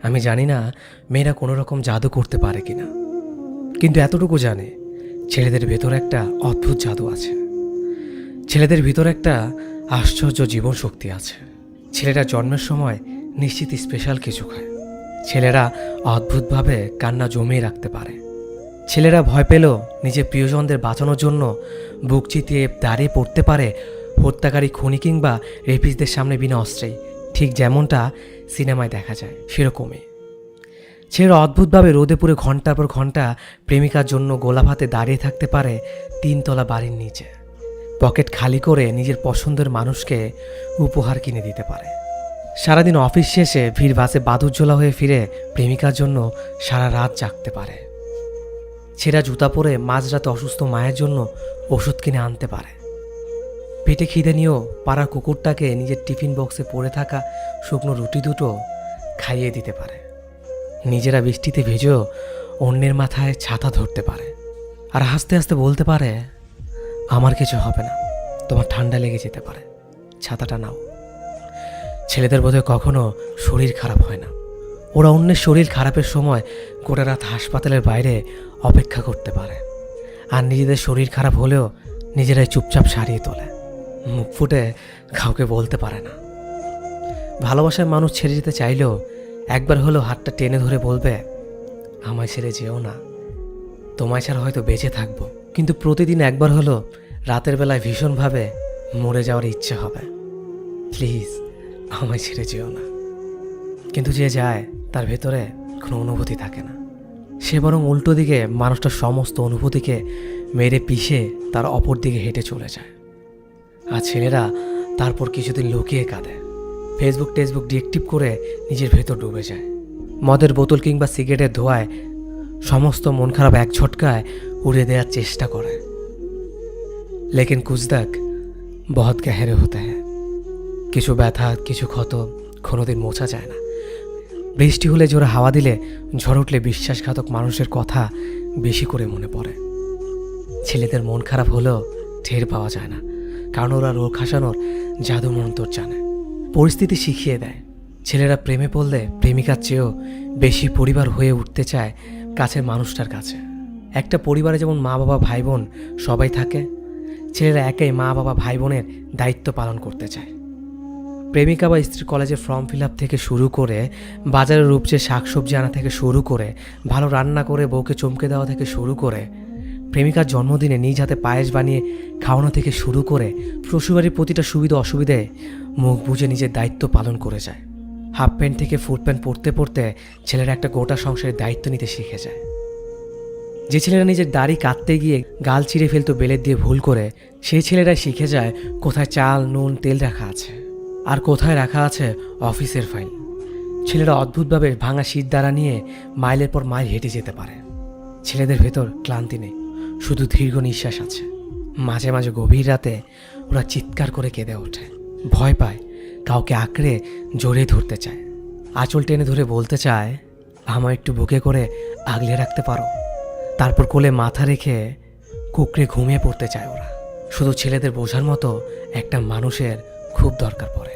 আমি জানি না মেয়েরা কোনো রকম জাদু করতে পারে কিনা, কিন্তু এতটুকু জানে ছেলেদের ভেতর একটা অদ্ভুত জাদু আছে। ছেলেদের ভিতর একটা আশ্চর্য জীবন শক্তি আছে। ছেলেরা জন্মের সময় নিশ্চিত স্পেশাল কিছু খায়। ছেলেরা অদ্ভুতভাবে কান্না জমিয়ে রাখতে পারে। ছেলেরা ভয় পেলেও নিজের প্রিয়জনদের বাঁচানোর জন্য বুক চিতিয়ে দাঁড়িয়ে পড়তে পারে হত্যাকারী খুনি কিংবা রেপিসদের সামনে বিনা অস্ত্রেই, ঠিক যেমনটা সিনেমায় দেখা যায় সেরকমই। ছেলেরা অদ্ভুতভাবে রোদে পুড়ে ঘন্টার পর ঘন্টা প্রেমিকার জন্য গোলাপ হাতে দাঁড়িয়ে থাকতে পারে 3 তলা বাড়ির নিচে। পকেট খালি করে নিজের পছন্দের মানুষকে উপহার কিনে দিতে পারে। সারাদিন অফিস শেষে ভিড় বাসে বাদুজ্জ্বলা হয়ে ফিরে প্রেমিকার জন্য সারা রাত জাগতে পারে। ছেঁড়া জুতা পরে মাঝরাতে অসুস্থ মায়ের জন্য ওষুধ কিনে আনতে পারে। পেটে খিদে নিয়েও পাড়ার কুকুরটাকে নিজের টিফিন বক্সে পড়ে থাকা শুকনো রুটি দুটো খাইয়ে দিতে পারে। নিজেরা বৃষ্টিতে ভেজেও অন্যের মাথায় ছাতা ধরতে পারে আর হাসতে হাসতে বলতে পারে, আমার কিছু হবে না, তোমার ঠান্ডা লেগে যেতে পারে, ছাতাটা নাও। ছেলেদের বোধহয় কখনো শরীর খারাপ হয় না। ওরা অন্যের শরীর খারাপের সময় গোটা রাত হাসপাতালের বাইরে অপেক্ষা করতে পারে, আর নিজেদের শরীর খারাপ হলেও নিজেরাই চুপচাপ সারিয়ে তোলে। মুখ ফুটে কাউকে বলতে পারে না। ভালোবাসার মানুষ ছেড়ে যেতে চাইলেও একবার হলেও হাতটা টেনে ধরে বলবে, আমায় ছেড়ে যেও না, তোমায় ছাড়া হয়তো বেঁচে থাকবো, কিন্তু প্রতিদিন একবার হলো রাতের বেলায় ভীষণভাবে মরে যাওয়ার ইচ্ছে হবে, প্লিজ আমায় ছেড়ে যেও না। কিন্তু যে যায় তার ভেতরে কোনো অনুভূতি থাকে না। সে বরং উল্টো দিকে মানুষটার সমস্ত অনুভূতিকে মেরে পিষে তার অপর দিকে হেঁটে চলে যায়। আর ছেলেরা তারপর কিছুদিন লুকিয়ে কাঁদে, ফেসবুক টেসবুক ডিএক্টিভ করে নিজের ভেতর ডুবে যায়। মদের বোতল কিংবা সিগারেটের ধোঁয়ায় সমস্ত মন খারাপ এক ঝটকায় উড়িয়ে দেওয়ার চেষ্টা করে। লেকিন কুছ তক বহুত গহরে হতে হ্যায়। কিছু ব্যথা, কিছু ক্ষত কোনোদিন মোছা যায় না। বৃষ্টি হলে জোরে হাওয়া দিলে, ঝড় উঠলে বিশ্বাসঘাতক মানুষের কথা বেশি করে মনে পড়ে। ছেলেদের মন খারাপ হলেও টের পাওয়া যায় না, কারণ ওরা রোগ হাসানোর জাদু মন্তর জানে। পরিস্থিতি শিখিয়ে দেয়। ছেলেরা প্রেমে পড়লে প্রেমিকার চেয়েও বেশি পরিবার হয়ে উঠতে চায় কাছের মানুষটার কাছে। একটা পরিবারে যেমন মা বাবা ভাই বোন সবাই থাকে, ছেলেরা একাই মা বাবা ভাই বোনের দায়িত্ব পালন করতে চায়। প্রেমিকা বা স্ত্রীর কলেজে ফর্ম ফিল আপ থেকে শুরু করে, বাজারের রূপচে শাকসবজি আনা থেকে শুরু করে, ভালো রান্না করে বউকে চমকে দেওয়া থেকে শুরু করে, প্রেমিকার জন্মদিনে নিজ হাতে পায়েস বানিয়ে খাওয়ানো থেকে শুরু করে, শ্বশুরবাড়ির প্রতিটা সুবিধা অসুবিধায় মুখ বুজে নিজের দায়িত্ব পালন করে যায়। হাফ প্যান্ট থেকে ফুল প্যান্ট পরতে পরতে ছেলেরা একটা গোটা সংসারের দায়িত্ব নিতে শিখে যায়। যে ছেলেরা নিজের দাড়ি কাটতে গিয়ে গাল চিড়ে ফেলতো বেলেট দিয়ে ভুল করে, সেই ছেলেরাই শিখে যায় কোথায় চাল নুন তেল রাখা আছে আর কোথায় রাখা আছে অফিসের ফাইল। ছেলেরা অদ্ভুতভাবে ভাঙা শীত দ্বারা নিয়ে মাইলের পর মাইল হেঁটে যেতে পারে। ছেলেদের ভেতর ক্লান্তি নেই, শুধু দীর্ঘ নিঃশ্বাস আছে। মাঝে মাঝে গভীর রাতে ওরা চিৎকার করে কেঁদে ওঠে, ভয় পায়, কাউকে আঁকড়ে জড়িয়ে ধরতে চায়, আঁচল টেনে ধরে বলতে চায়, আমায় একটু বুকে করে আগলে রাখতে পারো। তারপর কোলে মাথা রেখে কুকড়ে ঘুমিয়ে পড়তে চায় ওরা। শুধু ছেলেদের বোঝার মতো একটা মানুষের খুব দরকার পড়ে।